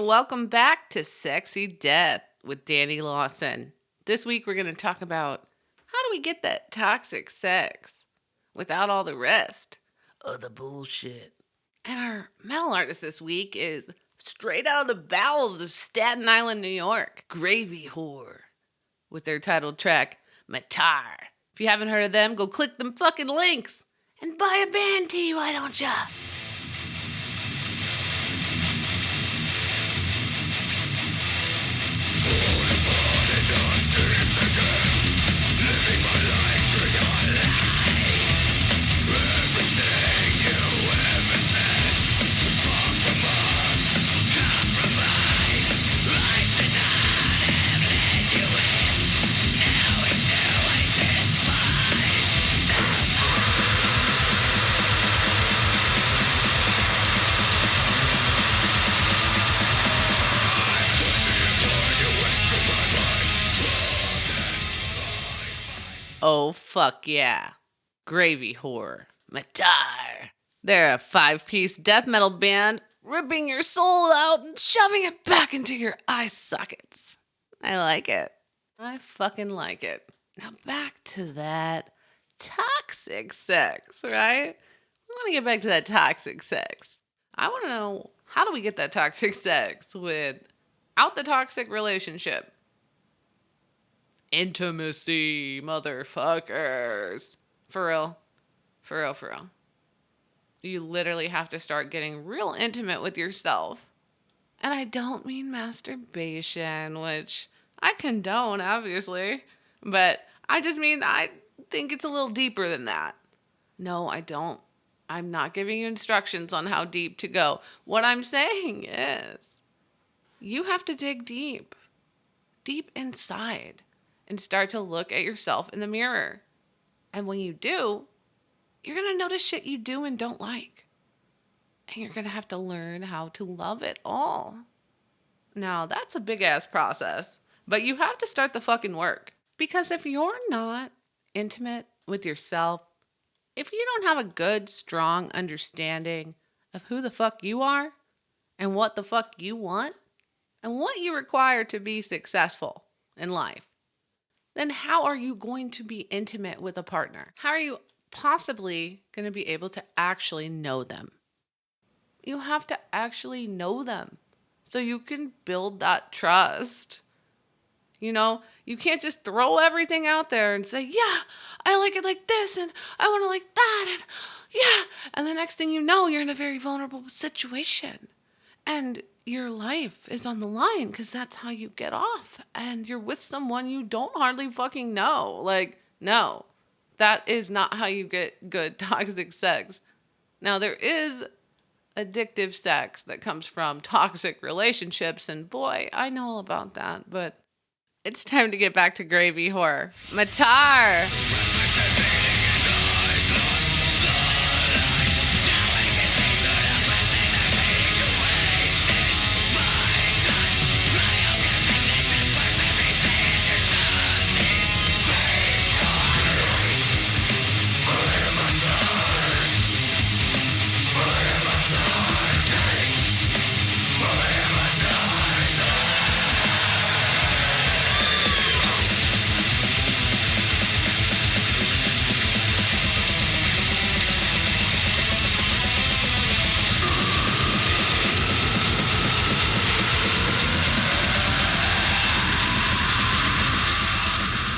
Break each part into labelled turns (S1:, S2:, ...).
S1: welcome back to Sexy Death with Dani Lawson. This week we're going to talk about how do we get that toxic sex without all the rest of the bullshit. And our metal artist this week is straight out of the bowels of Staten Island, New York, GraveyWhore, with their title track, Matar. If you haven't heard of them, go click them fucking links and buy a band tee, why don't ya? Oh, fuck yeah. GraveyWhore. Matar. They're a 5-piece death metal band ripping your soul out and shoving it back into your eye sockets. I like it. I fucking like it. Now back to that toxic sex, right? We want to get back to that toxic sex. I want to know, how do we get that toxic sex without the toxic relationship? Intimacy, motherfuckers. For real. For real, for real. You literally have to start getting real intimate with yourself. And I don't mean masturbation, which I condone, obviously. But I just mean, I think it's a little deeper than that. No, I don't. I'm not giving you instructions on how deep to go. What I'm saying is, you have to dig deep. Deep inside. And start to look at yourself in the mirror. And when you do, you're going to notice shit you do and don't like. And you're going to have to learn how to love it all. Now, that's a big-ass process. But you have to start the fucking work. Because if you're not intimate with yourself, if you don't have a good, strong understanding of who the fuck you are, and what the fuck you want, and what you require to be successful in life, then how are you going to be intimate with a partner? How are you possibly going to be able to actually know them? You have to actually know them so you can build that trust. You know, you can't just throw everything out there and say, yeah, I like it like this and I want to like that and yeah. And the next thing you know, you're in a very vulnerable situation. And your life is on the line because that's how you get off. And you're with someone you don't hardly fucking know. Like, no, that is not how you get good toxic sex. Now, there is addictive sex that comes from toxic relationships. And boy, I know all about that. But it's time to get back to GraveyWhore. Matar!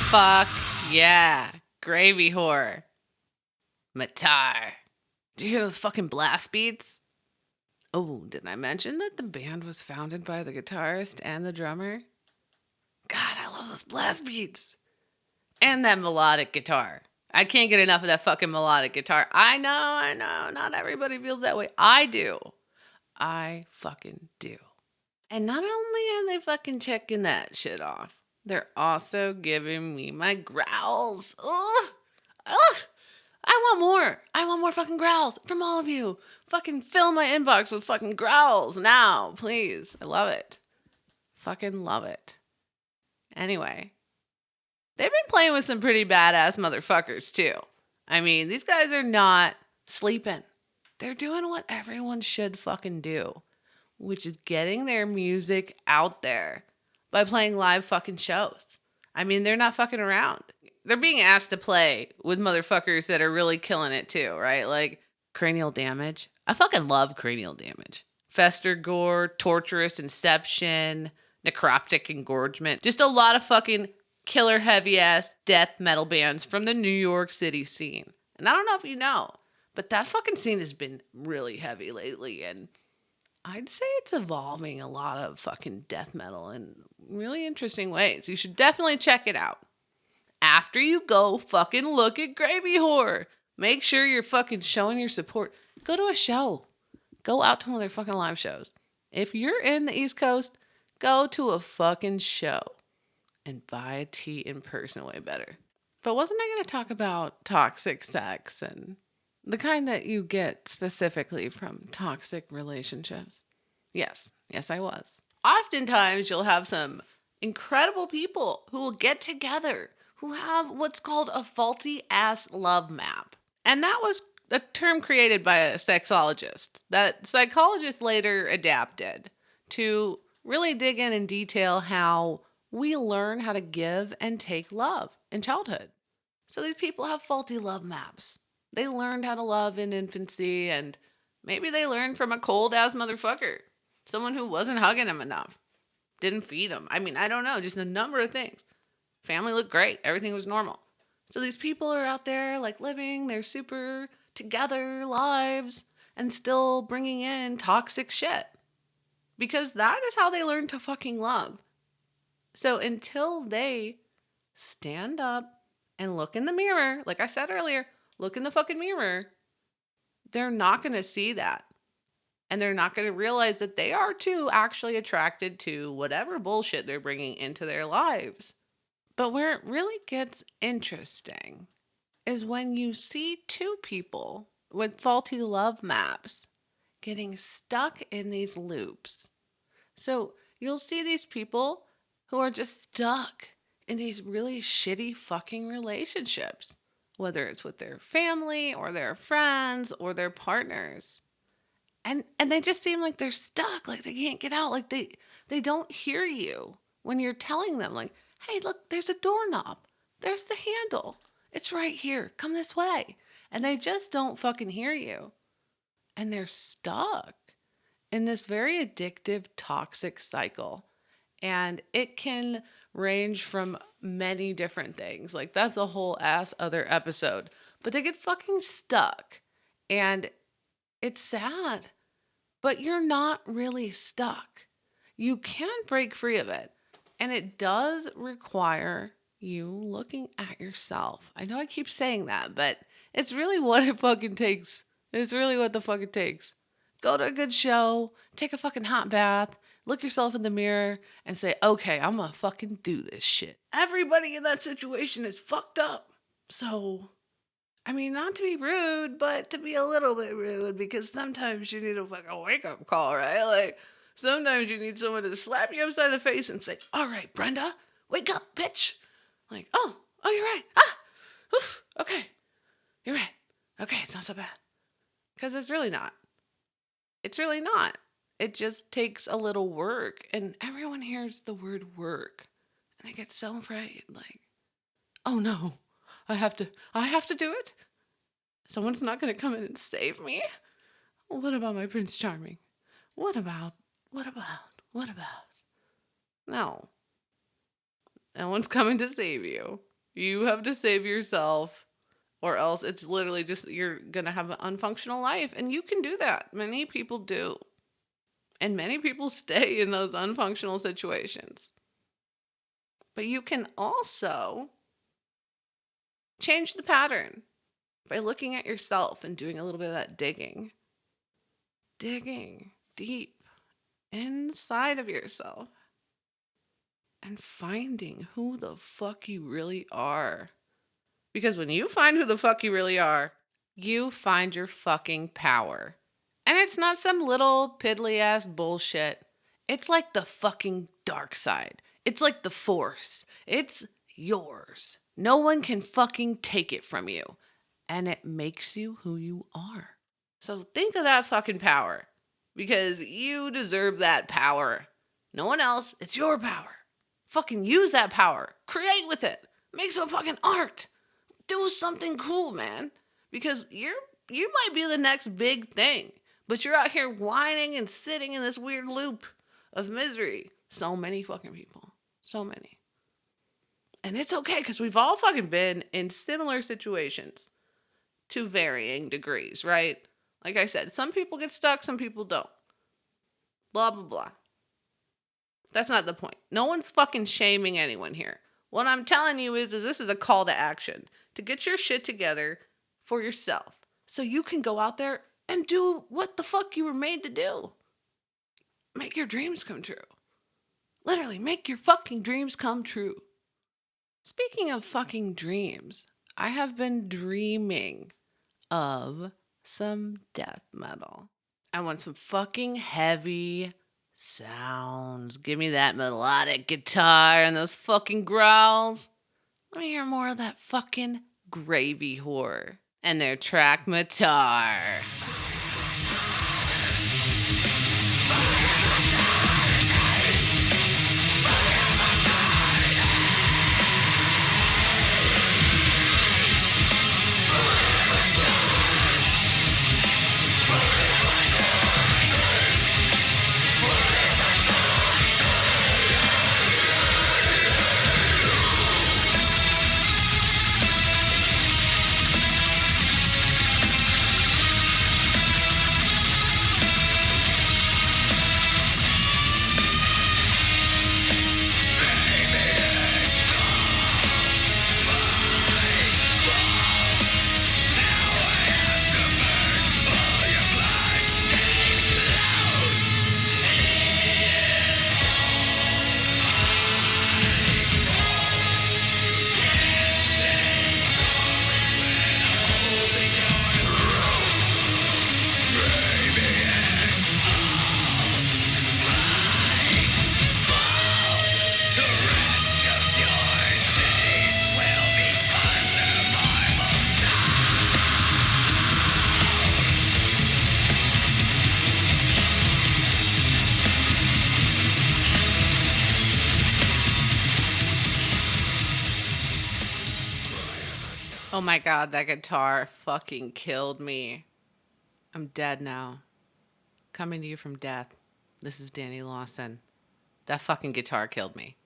S1: Fuck yeah. GraveyWhore. Matar. Did you hear those fucking blast beats? Oh, did I mention that the band was founded by the guitarist and the drummer? God, I love those blast beats. And that melodic guitar. I can't get enough of that fucking melodic guitar. I know. Not everybody feels that way. I do. I fucking do. And not only are they fucking checking that shit off, they're also giving me my growls. Ugh. I want more. I want more fucking growls from all of you. Fucking fill my inbox with fucking growls now, please. I love it. Fucking love it. Anyway, they've been playing with some pretty badass motherfuckers too. I mean, these guys are not sleeping. They're doing what everyone should fucking do. which is getting their music out there by playing live fucking shows. I mean, they're not fucking around. They're being asked to play with motherfuckers that are really killing it too, right? Like Cranial Damage. I fucking love Cranial Damage. Fester Gore, Torturous Inception, Necroptic Engorgement. Just a lot of fucking killer heavy ass death metal bands from the New York City scene. And I don't know if you know, but that fucking scene has been really heavy lately, and I'd say it's evolving a lot of fucking death metal in really interesting ways. You should definitely check it out. After you go fucking look at GraveyWhore, make sure you're fucking showing your support. Go to a show. Go out to one of their fucking live shows. If you're in the East Coast, go to a fucking show and buy a tea in person way better. But wasn't I going to talk about toxic sex and the kind that you get specifically from toxic relationships? Yes, I was. Oftentimes you'll have some incredible people who will get together who have what's called a faulty ass love map. And that was a term created by a sexologist that psychologists later adapted to really dig in detail how we learn how to give and take love in childhood. So these people have faulty love maps. They learned how to love in infancy, and maybe they learned from a cold ass motherfucker. Someone who wasn't hugging them enough. Didn't feed them. I mean, I don't know. Just a number of things. Family looked great. Everything was normal. So these people are out there like living their super together lives and still bringing in toxic shit. Because that is how they learn to fucking love. So until they stand up and look in the mirror, like I said earlier, look in the fucking mirror, they're not going to see that. And they're not going to realize that they are too actually attracted to whatever bullshit they're bringing into their lives. But where it really gets interesting is when you see two people with faulty love maps getting stuck in these loops. So you'll see these people who are just stuck in these really shitty fucking relationships, whether it's with their family or their friends or their partners. And they just seem like they're stuck, like they can't get out, like they don't hear you when you're telling them, like, hey, look, there's a doorknob. There's the handle. It's right here. Come this way. And they just don't fucking hear you. And they're stuck in this very addictive, toxic cycle. And it can range from many different things. Like, that's a whole ass other episode. But they get fucking stuck. And it's sad. But you're not really stuck. You can break free of it. And it does require you looking at yourself. I know I keep saying that, but it's really what it fucking takes. It's really what the fuck it takes. Go to a good show, take a fucking hot bath, look yourself in the mirror, and say, okay, I'm gonna fucking do this shit. Everybody in that situation is fucked up. So, I mean, not to be rude, but to be a little bit rude, because sometimes you need a fucking wake-up call, right? Like, sometimes you need someone to slap you upside the face and say, all right, Brenda, wake up, bitch. Like, oh, you're right. Oof, okay, you're right. Okay, it's not so bad. Because it's really not. It's really not. It just takes a little work. And everyone hears the word work. And I get so afraid. Like, oh no, I have to do it? Someone's not going to come in and save me? What about my Prince Charming? What about? No. No one's coming to save you. You have to save yourself, or else it's literally just, you're going to have an unfunctional life. And you can do that. Many people do. And many people stay in those unfunctional situations. But you can also change the pattern by looking at yourself and doing a little bit of that digging. Digging deep inside of yourself. And finding who the fuck you really are. Because when you find who the fuck you really are, you find your fucking power. And it's not some little piddly ass bullshit. It's like the fucking dark side. It's like the Force. It's yours. No one can fucking take it from you. And it makes you who you are. So think of that fucking power. because you deserve that power. No one else. It's your power. Fucking use that power. Create with it. Make some fucking art. Do something cool, man. Because you might be the next big thing. But you're out here whining and sitting in this weird loop of misery. So many fucking people. So many. And it's okay, because we've all fucking been in similar situations to varying degrees, right? Like I said, some people get stuck, some people don't. Blah, blah, blah. That's not the point. No one's fucking shaming anyone here. What I'm telling you is this is a call to action. To get your shit together for yourself. So you can go out there and do what the fuck you were made to do. Make your dreams come true. Literally, make your fucking dreams come true. Speaking of fucking dreams, I have been dreaming of some death metal. I want some fucking heavy sounds. Give me that melodic guitar and those fucking growls. Let me hear more of that fucking GraveyWhore and their track Matar. Oh my god, that guitar fucking killed me. I'm dead now. Coming to you from death. This is Dani Lawson. That fucking guitar killed me.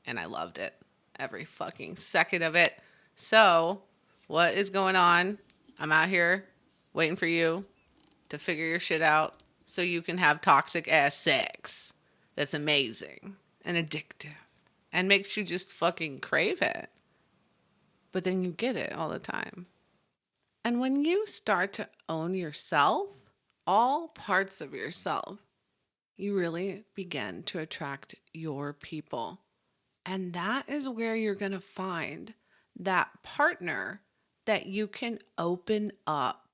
S1: And I loved it. Every fucking second of it. So, what is going on? I'm out here waiting for you to figure your shit out so you can have toxic ass sex. That's amazing and addictive and makes you just fucking crave it. But then you get it all the time. And when you start to own yourself, all parts of yourself, you really begin to attract your people. And that is where you're going to find that partner that you can open up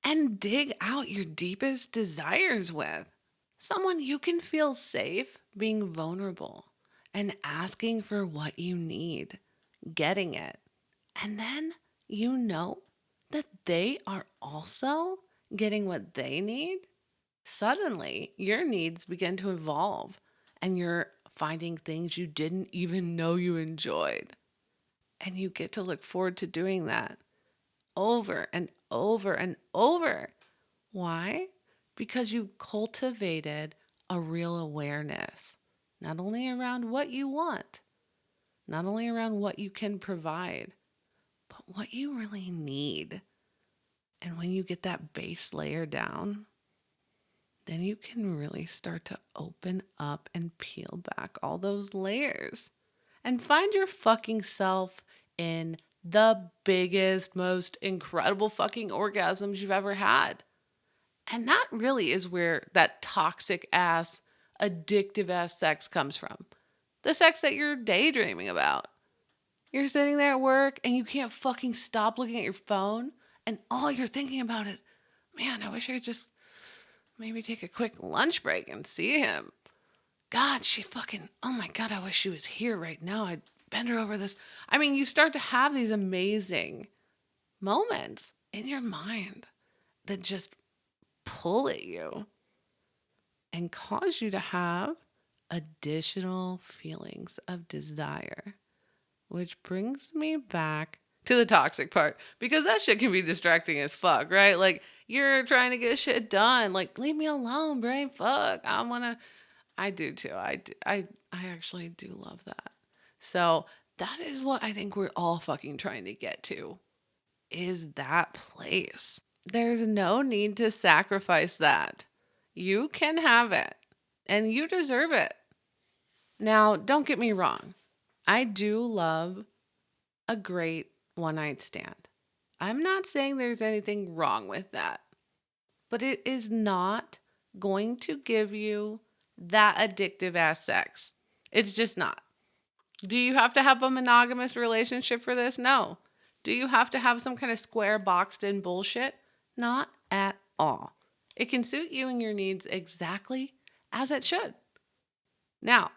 S1: and dig out your deepest desires with. Someone you can feel safe being vulnerable and asking for what you need, getting it. And then you know that they are also getting what they need. Suddenly, your needs begin to evolve and you're finding things you didn't even know you enjoyed. And you get to look forward to doing that over and over and over. Why? Because you cultivated a real awareness, not only around what you want, not only around what you can provide, but what you really need. And when you get that base layer down, then you can really start to open up and peel back all those layers and find your fucking self in the biggest, most incredible fucking orgasms you've ever had. And that really is where that toxic ass, addictive ass sex comes from. The sex that you're daydreaming about. You're sitting there at work and you can't fucking stop looking at your phone. And all you're thinking about is, man, I wish I could just maybe take a quick lunch break and see him. God, oh my God, I wish she was here right now. I'd bend her over this. I mean, you start to have these amazing moments in your mind that just pull at you. and cause you to have additional feelings of desire, which brings me back to the toxic part, because that shit can be distracting as fuck, right? Like, you're trying to get shit done. Like, leave me alone, brain. Fuck. I do too. I actually do love that. So that is what I think we're all fucking trying to get to, is that place. There's no need to sacrifice that. You can have it and you deserve it. Now, don't get me wrong. I do love a great one night stand. I'm not saying there's anything wrong with that, but it is not going to give you that addictive ass sex. It's just not. Do you have to have a monogamous relationship for this? No. Do you have to have some kind of square boxed in bullshit? Not at all. It can suit you and your needs exactly as it should. Now,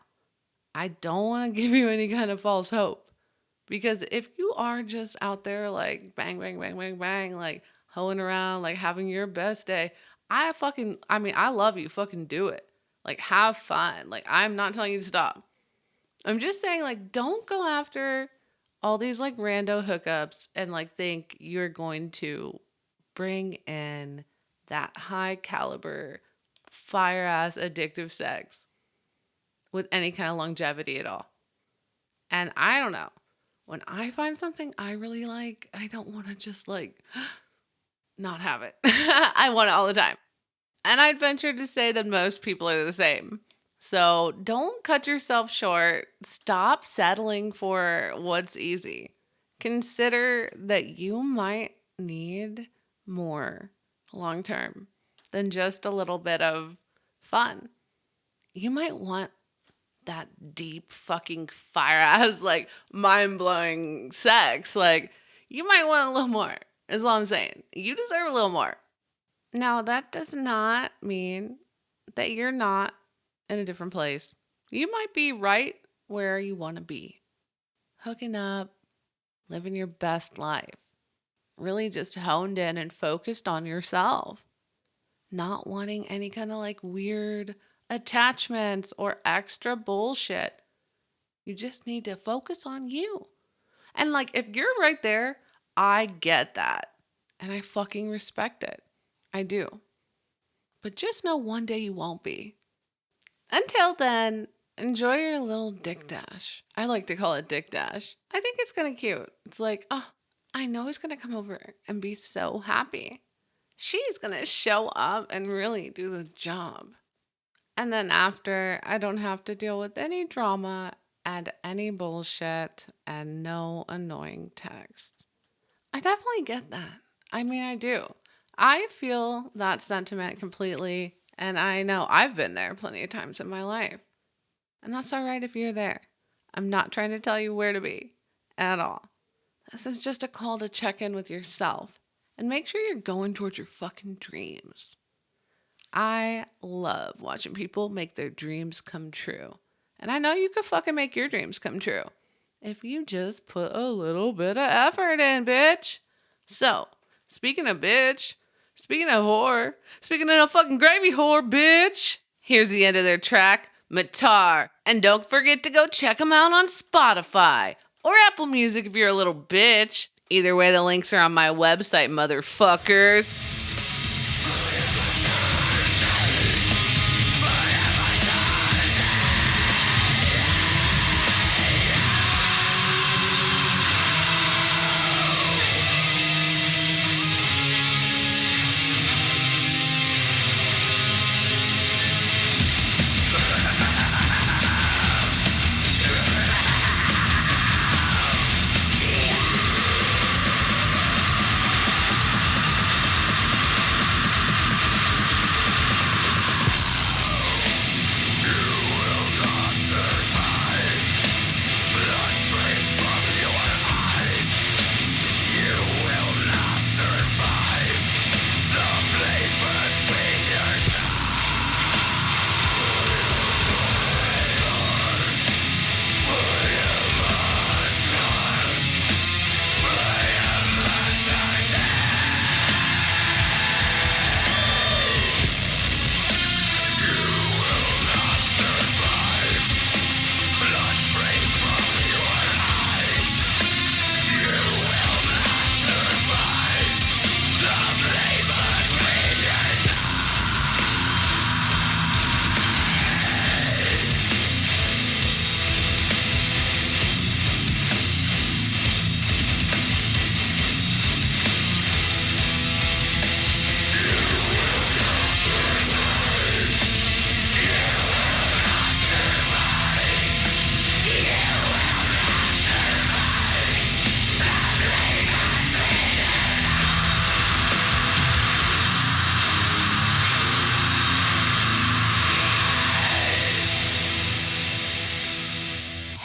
S1: I don't want to give you any kind of false hope. Because if you are just out there like bang, bang, bang, bang, bang, like hoeing around, like having your best day, I love you. Fucking do it. Like, have fun. Like, I'm not telling you to stop. I'm just saying, like, don't go after all these like rando hookups and like think you're going to bring in that high caliber, fire ass addictive sex with any kind of longevity at all. And I don't know. When I find something I really like, I don't want to just like not have it. I want it all the time. And I'd venture to say that most people are the same. So don't cut yourself short. Stop settling for what's easy. Consider that you might need more long term than just a little bit of fun. You might want that deep fucking fire ass, like mind blowing sex. Like, you might want a little more, is all I'm saying. You deserve a little more. Now, that does not mean that you're not in a different place. You might be right where you want to be, hooking up, living your best life, really just honed in and focused on yourself, not wanting any kind of like weird attachments or extra bullshit. You just need to focus on you. And like, if you're right there, I get that. And I fucking respect it. I do. But just know one day you won't be. Until then, enjoy your little dick dash. I like to call it dick dash. I think it's kind of cute. It's like, oh, I know he's going to come over and be so happy. She's going to show up and really do the job. And then after, I don't have to deal with any drama and any bullshit and no annoying texts. I definitely get that. I mean, I do. I feel that sentiment completely, and I know I've been there plenty of times in my life. And that's all right if you're there. I'm not trying to tell you where to be at all. This is just a call to check in with yourself and make sure you're going towards your fucking dreams. I love watching people make their dreams come true. And I know you could fucking make your dreams come true if you just put a little bit of effort in, bitch. So, speaking of bitch, speaking of whore, speaking of fucking GraveyWhore, bitch, here's the end of their track, Matar. And don't forget to go check them out on Spotify or Apple Music if you're a little bitch. Either way, the links are on my website, motherfuckers.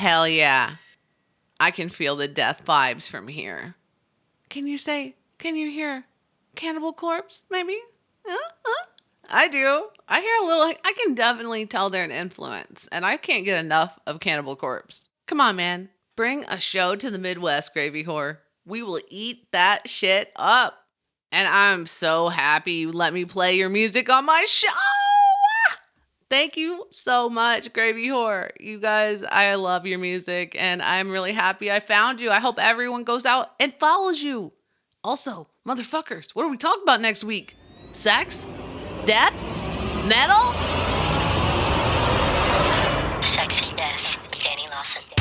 S1: Hell yeah. I can feel the death vibes from here. Can you hear Cannibal Corpse, maybe? I do. I hear a little, I can definitely tell they're an influence, and I can't get enough of Cannibal Corpse. Come on, man. Bring a show to the Midwest, GraveyWhore. We will eat that shit up. And I'm so happy you let me play your music on my show. Thank you so much, GraveyWhore. You guys, I love your music, and I'm really happy I found you. I hope everyone goes out and follows you. Also, motherfuckers, what are we talking about next week? Sex? Death? Metal?
S2: Sexy Death with Dani Lawson.